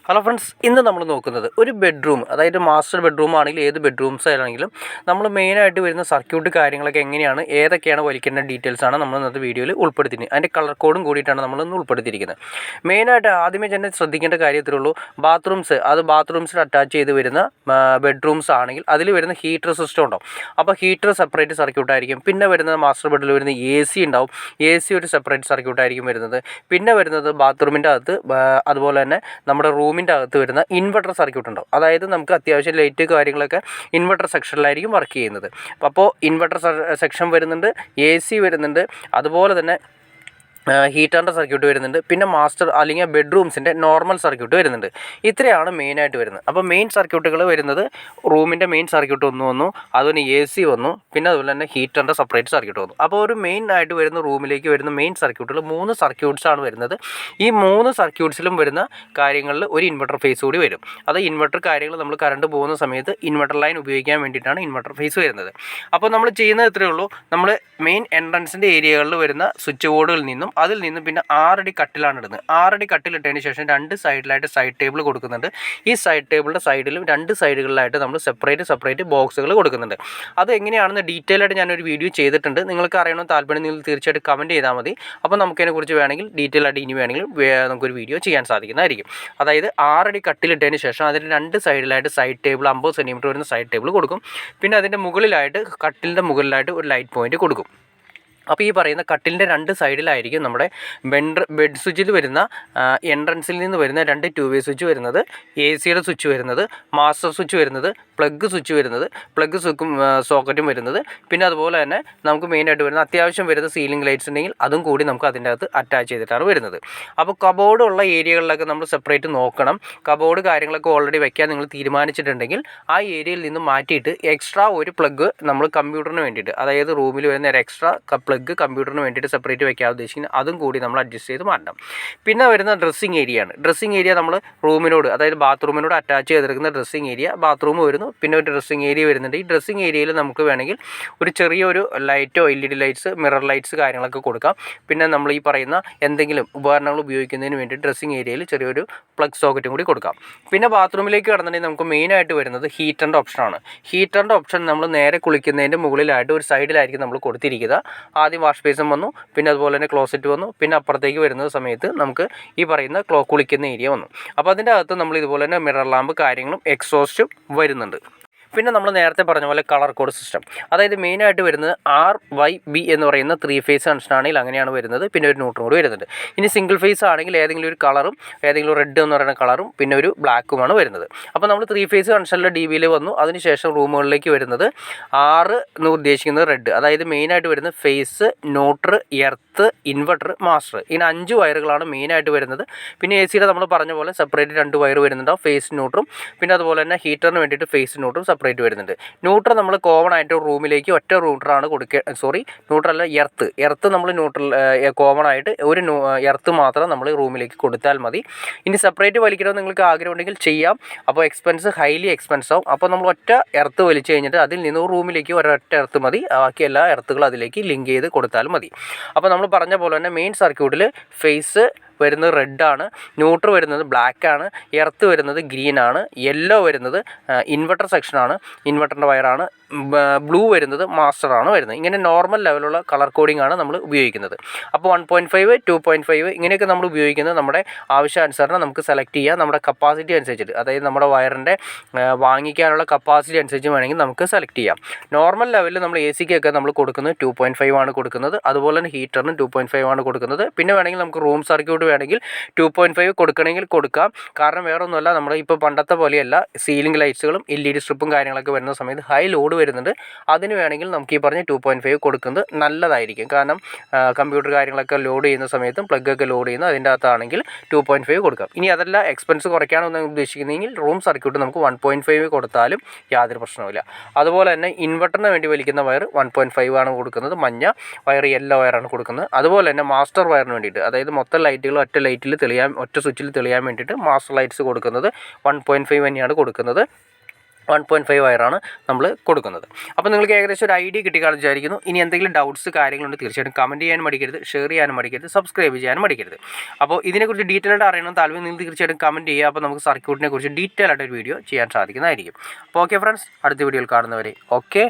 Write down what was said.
Hello friends, ഇന്ന് നമ്മൾ നോക്കുന്നത് ഒരു ബെഡ്റൂം, അതായത് മാസ്റ്റർ ബെഡ്റൂം ആണെങ്കിലും ഏത് ബെഡ്റൂംസ് ആണെങ്കിലും നമ്മൾ മെയിനായിട്ട് വരുന്ന സർക്യൂട്ട് കാര്യങ്ങളൊക്കെ എങ്ങനെയാണ്, ഏതൊക്കെയാണ് വലിക്കേണ്ട ഡീറ്റെയിൽസാണ് നമ്മൾ ഇന്നത്തെ വീഡിയോയിൽ ഉൾപ്പെടുത്തിയിരിക്കുന്നത്. അതിൻ്റെ കളർ കോഡും കൂടിയിട്ടാണ് നമ്മളിന്ന് ഉൾപ്പെടുത്തിയിരിക്കുന്നത്. മെയിനായിട്ട് ആദ്യമേ തന്നെ ശ്രദ്ധിക്കേണ്ട കാര്യത്തിലുള്ളൂ, ബാത്റൂംസിൽ അറ്റാച്ച് ചെയ്ത് വരുന്ന ബെഡ്റൂംസ് ആണെങ്കിൽ അതിൽ വരുന്ന ഹീറ്റർ സിസ്റ്റം ഉണ്ടാവും. അപ്പോൾ ഹീറ്റർ സെപ്പറേറ്റ് സർക്യൂട്ടായിരിക്കും. പിന്നെ വരുന്നത് മാസ്റ്റർ ബെഡിൽ വരുന്ന AC ഉണ്ടാവും. AC ഒരു സെപ്പറേറ്റ് സർക്യൂട്ടായിരിക്കും വരുന്നത്. പിന്നെ വരുന്നത് ബാത്റൂമിൻ്റെ അകത്ത് അതുപോലെ തന്നെ നമ്മുടെ റൂമിൻ്റെ അകത്ത് വരുന്ന ഇൻവെർട്ടർ സർക്യൂട്ട് ഉണ്ടാവും. അതായത് നമുക്ക് അത്യാവശ്യം ലൈറ്റ് കാര്യങ്ങളൊക്കെ ഇൻവെർട്ടർ സെക്ഷനിലായിരിക്കും വർക്ക് ചെയ്യുന്നത്. അപ്പോൾ ഇൻവെർട്ടർ സെക്ഷൻ വരുന്നുണ്ട്, AC വരുന്നുണ്ട്, അതുപോലെ തന്നെ ഹീറ്ററിൻ്റെ സർക്യൂട്ട് വരുന്നുണ്ട്. പിന്നെ മാസ്റ്റർ അല്ലെങ്കിൽ ബെഡ്റൂംസിൻ്റെ നോർമൽ സർക്യൂട്ട് വരുന്നുണ്ട്. ഇത്രയാണ് മെയിനായിട്ട് വരുന്നത്. അപ്പോൾ മെയിൻ സർക്യൂട്ടുകൾ വരുന്നത് റൂമിൻ്റെ മെയിൻ സർക്യൂട്ട് വന്നു, അതുപോലെ AC വന്നു, പിന്നെ അതുപോലെ തന്നെ ഹീറ്ററിൻ്റെ സെപ്പറേറ്റ് സർക്യൂട്ട് വന്നു. അപ്പോൾ ഒരു മെയിൻ ആയിട്ട് വരുന്ന റൂമിലേക്ക് വരുന്ന മെയിൻ സർക്യൂട്ടുകൾ 3 സർക്യൂട്ട്സാണ് വരുന്നത്. ഈ 3 സർക്യൂട്ട്സിലും വരുന്ന കാര്യങ്ങളിൽ ഒരു ഇൻവെർട്ടർ ഫേസ് കൂടി വരും. അത് ഇൻവെർട്ടർ കാര്യങ്ങൾ നമ്മൾ കറണ്ട് പോകുന്ന സമയത്ത് ഇൻവെർട്ടർ ലൈൻ ഉപയോഗിക്കാൻ വേണ്ടിയിട്ടാണ് ഇൻവെർട്ടർ ഫേസ് വരുന്നത്. അപ്പോൾ നമ്മൾ ചെയ്യുന്നത് ഇത്രയേ ഉള്ളൂ. നമ്മൾ മെയിൻ എൻട്രൻസിൻ്റെ ഏരിയകളിൽ വരുന്ന സ്വിച്ച് ബോർഡുകളിൽ നിന്നും അതിൽ നിന്ന് പിന്നെ 6 അടി കട്ടിലാണ് ഇടുന്നത്. 6 അടി കട്ടിലിട്ടതിന് ശേഷം 2 സൈഡിലായിട്ട് സൈഡ് ടേബിൾ കൊടുക്കുന്നുണ്ട്. ഈ സൈഡ് ടേബിളിൻ്റെ സൈഡിലും 2 സൈഡുകളിലായിട്ട് നമ്മൾ സെപ്പറേറ്റ് ബോക്സുകൾ കൊടുക്കുന്നുണ്ട്. അത് എങ്ങനെയാണെന്ന് ഡീറ്റെയിൽ ആയിട്ട് ഞാനൊരു വീഡിയോ ചെയ്തിട്ടുണ്ട്. നിങ്ങൾക്ക് അറിയണം താല്പര്യം നിങ്ങൾ തീർച്ചയായിട്ടും കമൻറ്റ് ചെയ്താൽ മതി. അപ്പോൾ നമുക്കതിനെക്കുറിച്ച് വേണമെങ്കിൽ ഡീറ്റെയിൽ ആയിട്ട് ഇനി വേണമെങ്കിൽ നമുക്കൊരു വീഡിയോ ചെയ്യാൻ സാധിക്കുന്നതായിരിക്കും. അതായത് 6 അടി കട്ടിലിട്ടതിന് ശേഷം അതിന് 2 സൈഡിലായിട്ട് സൈഡ് ടേബിൾ 50 സെൻറ്റിമീറ്റർ വരുന്ന സൈഡ് ടേബിൾ കൊടുക്കും. പിന്നെ അതിൻ്റെ മുകളിലായിട്ട് കട്ടിലിൻ്റെ മുകളിലായിട്ട് ഒരു ലൈറ്റ് പോയിൻറ്റ് കൊടുക്കും. അപ്പോൾ ഈ പറയുന്ന കട്ടിലിൻ്റെ 2 സൈഡിലായിരിക്കും നമ്മുടെ ബെഡ് സ്വിച്ചിൽ വരുന്ന എൻട്രൻസിൽ നിന്ന് വരുന്ന 2 2 വേ സ്വിച്ച് വരുന്നത്, ACയുടെ സ്വിച്ച് വരുന്നത്, മാസ്റ്റർ സ്വിച്ച് വരുന്നത്, പ്ലഗ് സ്വിച്ച് വരുന്നത്, പ്ലഗ് സോക്കറ്റും വരുന്നത്. പിന്നെ അതുപോലെ തന്നെ നമുക്ക് മെയിനായിട്ട് വരുന്ന അത്യാവശ്യം വരുന്ന സീലിംഗ് ലൈറ്റ്സ് ഉണ്ടെങ്കിൽ അതും കൂടി നമുക്ക് അതിൻ്റെ അകത്ത് അറ്റാച്ച് ചെയ്തിട്ടാണ് വരുന്നത്. അപ്പോൾ കബോർഡ് ഉള്ള ഏരിയകളിലൊക്കെ നമ്മൾ സെപ്പറേറ്റ് നോക്കണം. കബോർഡ് കാര്യങ്ങളൊക്കെ ഓൾറെഡി വയ്ക്കാൻ നിങ്ങൾ തീരുമാനിച്ചിട്ടുണ്ടെങ്കിൽ ആ ഏരിയയിൽ നിന്ന് മാറ്റിയിട്ട് എക്സ്ട്രാ ഒരു പ്ലഗ് നമ്മൾ കമ്പ്യൂട്ടറിന് വേണ്ടിയിട്ട്, അതായത് റൂമിൽ വരുന്ന ഒരു എക്സ്ട്രാ പ്ലഗ് കമ്പ്യൂട്ടറിന് വേണ്ടിയിട്ട് സെപ്പറേറ്റ് വയ്ക്കാൻ ഉദ്ദേശിക്കുന്നത് അതും കൂടി നമ്മൾ അഡ്ജസ്റ്റ് ചെയ്ത് മാറ്റണം. പിന്നെ വരുന്ന ഡ്രസ്സിങ് ഏരിയയാണ്. ഡ്രസ്സിങ് ഏരിയ നമ്മൾ റൂമിനോട്, അതായത് ബാത്റൂമിനോട് അറ്റാച്ച് ചെയ്തിരിക്കുന്ന ഡ്രസ്സിങ് ഏരിയ, ബാത്റൂം വരുന്നു, പിന്നെ ഒരു ഡ്രസ്സിങ് ഏരിയ വരുന്നുണ്ട്. ഈ ഡ്രസ്സിങ് ഏരിയയിൽ നമുക്ക് വേണമെങ്കിൽ ഒരു ചെറിയൊരു ലൈറ്റോ LED ലൈറ്റ്സ്, മിറർ ലൈറ്റ്സ് കാര്യങ്ങളൊക്കെ കൊടുക്കാം. പിന്നെ നമ്മൾ ഈ പറയുന്ന എന്തെങ്കിലും ഉപകരണങ്ങൾ ഉപയോഗിക്കുന്നതിന് വേണ്ടി ഡ്രസ്സിങ് ഏരിയയിൽ ചെറിയൊരു പ്ലഗ് സോക്കറ്റും കൂടി കൊടുക്കാം. പിന്നെ ബാത്റൂമിലേക്ക് കടന്നിട്ടുണ്ടെങ്കിൽ നമുക്ക് മെയിനായിട്ട് വരുന്നത് ഹീറ്ററിൻ്റെ ഓപ്ഷനാണ്. ഹീറ്ററിൻ്റെ ഓപ്ഷൻ നമ്മൾ നേരെ കുളിക്കുന്നതിൻ്റെ മുകളിലായിട്ട് ഒരു സൈഡിലായിരിക്കും നമ്മൾ കൊടുത്തിരിക്കുക. ആദ്യം വാഷ് ബേസിൻ വന്നു, പിന്നെ അതുപോലെ തന്നെ ക്ലോസറ്റ് വന്നു, പിന്നെ അപ്പുറത്തേക്ക് വരുന്ന സമയത്ത് നമുക്ക് ഈ പറയുന്ന കുളിക്കുന്ന ഏരിയ വന്നു. അപ്പോൾ അതിൻ്റെ അകത്ത് നമ്മൾ ഇതുപോലെ തന്നെ മിറർ ലാമ്പ് കാര്യങ്ങളും എക്സോസ്റ്റും വരുന്നുണ്ട്. പിന്നെ നമ്മൾ നേരത്തെ പറഞ്ഞ പോലെ കളർ കോഡ് സിസ്റ്റം, അതായത് മെയിനായിട്ട് വരുന്നത് RYB എന്ന് പറയുന്ന 3 ഫേസ് കണക്ഷൻ ആണെങ്കിൽ അങ്ങനെയാണ് വരുന്നത്. പിന്നെ ഒരു ന്യൂട്രൽ കൂടി വരുന്നുണ്ട്. ഇനി സിംഗിൾ ഫേസ് ആണെങ്കിൽ ഏതെങ്കിലും ഒരു കളറും, ഏതെങ്കിലും റെഡ് എന്ന് പറയുന്ന കളറും പിന്നെ ഒരു ബ്ലാക്കുമാണ് വരുന്നത്. അപ്പോൾ നമ്മൾ 3 ഫേസ് കണക്ഷനിലെ DBയിൽ വന്നു. അതിനുശേഷം റൂമുകളിലേക്ക് വരുന്നത് 6 എന്ന് ഉദ്ദേശിക്കുന്നത് റെഡ്, അതായത് മെയിനായിട്ട് വരുന്നത് phase, neutral, earth, inverter, master. ഇങ്ങനെ 5 വയറുകളാണ് മെയിനായിട്ട് വരുന്നത്. പിന്നെ ACയുടെ നമ്മൾ പറഞ്ഞ പോലെ സെപ്പറേറ്റ് 2 വയർ വരുന്നുണ്ടാവും, ഫേസ് ന്യൂട്രും, പിന്നെ അതുപോലെ തന്നെ ഹീറ്ററിന് വേണ്ടിയിട്ട് ഫേസ് ന്യൂട്രും സെപ്പറേറ്റ് വരുന്നുണ്ട്. ന്യൂട്രൽ നമ്മൾ കോമൺ ആയിട്ട് റൂമിലേക്ക് ഒറ്റ ന്യൂട്രലാണ് ന്യൂട്രൽ എർത്ത് നമ്മൾ കോമൺ ആയിട്ട് ഒരു എർത്ത് മാത്രം നമ്മൾ റൂമിലേക്ക് കൊടുത്താൽ മതി. ഇനി സെപ്പറേറ്റ് വലിക്കണമെന്ന് നിങ്ങൾക്ക് ആഗ്രഹമുണ്ടെങ്കിൽ ചെയ്യാം. അപ്പോൾ ഹൈലി എക്സ്പെൻസ് ആവും. അപ്പോൾ നമ്മൾ ഒറ്റ എർത്ത് വലിച്ചു കഴിഞ്ഞിട്ട് അതിൽ നിന്ന് റൂമിലേക്ക് ഒരൊറ്റ എർത്ത് മതി, ബാക്കി എല്ലാ എർത്തുകളും അതിലേക്ക് ലിങ്ക് ചെയ്ത് കൊടുത്താലും മതി. അപ്പോൾ നമ്മൾ പറഞ്ഞ പോലെ തന്നെ മെയിൻ സർക്യൂട്ടിൽ ഫേസ് വരുന്നത് റെഡാണ്, ന്യൂട്രൽ വരുന്നത് ബ്ലാക്കാണ്, എർത്ത് വരുന്നത് ഗ്രീനാണ്, യെല്ലോ വരുന്നത് ഇൻവെർട്ടർ സെക്ഷനാണ്, ഇൻവെർട്ടറിൻ്റെ വയറാണ്, ബ്ലൂ വരുന്നത് മാസ്റ്ററാണ് വരുന്നത്. ഇങ്ങനെ നോർമൽ ലെവലുള്ള കളർ കോഡിംഗ് ആണ് നമ്മൾ ഉപയോഗിക്കുന്നത്. അപ്പോൾ 1.5, 2.5 ഇങ്ങനെയൊക്കെ നമ്മൾ ഉപയോഗിക്കുന്നത് നമ്മുടെ ആവശ്യാനുസരണം നമുക്ക് സെലക്ട് ചെയ്യാം. നമ്മുടെ കപ്പാസിറ്റി അനുസരിച്ചിട്ട്, അതായത് നമ്മുടെ വയറിൻ്റെ വാങ്ങിക്കാനുള്ള കപ്പാസിറ്റി അനുസരിച്ച് വേണമെങ്കിൽ നമുക്ക് സെലക്ട് ചെയ്യാം. നോർമൽ ലെവലിൽ നമ്മൾ ACക്കൊക്കെ നമ്മൾ കൊടുക്കുന്നത് 2.5 ആണ് കൊടുക്കുന്നത്. അതുപോലെ തന്നെ ഹീറ്ററിന് 2.5 ആണ് കൊടുക്കുന്നത്. പിന്നെ വേണമെങ്കിൽ നമുക്ക് റൂം സർക്യൂട്ട് വേണമെങ്കിൽ 2.5 കൊടുക്കണമെങ്കിൽ കൊടുക്കാം. കാരണം വേറെ ഒന്നുമല്ല, നമ്മുടെ ഇപ്പോൾ പണ്ടത്തെ പോലെയല്ല, സീലിംഗ് ലൈറ്റ്സുകളും LED സ്ട്രിപ്പും കാര്യങ്ങളൊക്കെ വരുന്ന സമയത്ത് ഹൈ ലോഡ് വരുന്നുണ്ട്. അതിന് വേണമെങ്കിൽ നമുക്ക് ഈ പറഞ്ഞ 2.5 കൊടുക്കുന്നത് നല്ലതായിരിക്കും. കാരണം കമ്പ്യൂട്ടർ കാര്യങ്ങളൊക്കെ ലോഡ് ചെയ്യുന്ന സമയത്തും പ്ലഗൊക്കെ ലോഡ് ചെയ്യുന്ന അതിൻ്റെ അകത്താണെങ്കിൽ 2.5 കൊടുക്കാം. ഇനി അതല്ല എക്സ്പെൻസ് കുറയ്ക്കാനൊന്നും ഉദ്ദേശിക്കുന്നതെങ്കിൽ റൂം സർക്യൂട്ട് നമുക്ക് 1.5 കൊടുത്താലും യാതൊരു പ്രശ്നവുമില്ല. അതുപോലെ തന്നെ ഇൻവെർട്ടറിന് വേണ്ടി വലിക്കുന്ന വയർ 1.5 ആണ് കൊടുക്കുന്നത്, മഞ്ഞ വയർ യെല്ലോ വയറാണ് കൊടുക്കുന്നത്. അതുപോലെ തന്നെ മാസ്റ്റർ വയറിന് വേണ്ടിയിട്ട്, അതായത് മൊത്തം ലൈറ്റുകൾ ഒറ്റ സ്വിച്ചിൽ തെളിയാൻ വേണ്ടിയിട്ട് മാസ്റ്റർ ലൈറ്റ്സ് കൊടുക്കുന്നത് 1.5 തന്നെയാണ് കൊടുക്കുന്നത്. 1.5 വയറാണ് നമ്മൾ കൊടുക്കുന്നത്. അപ്പോൾ നിങ്ങൾക്ക് ഏകദേശം ഒരു ഐഡിയ കിട്ടിക്കാണെന്ന് വിചാരിക്കുന്നു. ഇനി എന്തെങ്കിലും ഡൗട്ട്സ് കാര്യങ്ങളുണ്ട് തീർച്ചയായിട്ടും കമൻറ്റ് ചെയ്യാനും മടിക്കരുത്, ഷെയർ ചെയ്യാനും മടിക്കരുത്, സബ്സ്ക്രൈബ് ചെയ്യാനും മടിക്കരുത്. അപ്പോൾ ഇതിനെക്കുറിച്ച് ഡീറ്റെയിൽ ആയിട്ട് അറിയണം താല്പര്യം നിങ്ങൾ തീർച്ചയായിട്ടും കമൻറ്റ് ചെയ്യുക. അപ്പോൾ നമുക്ക് സർക്യൂട്ടിനെ കുറിച്ച് ഡീറ്റെയിൽ ആയിട്ട് ഒരു വീഡിയോ ചെയ്യാൻ സാധിക്കുന്നതായിരിക്കും. അപ്പോൾ ഓക്കെ ഫ്രണ്ട്സ്, അടുത്ത വീഡിയോയിൽ കാണുന്നവരെ ഓക്കെ.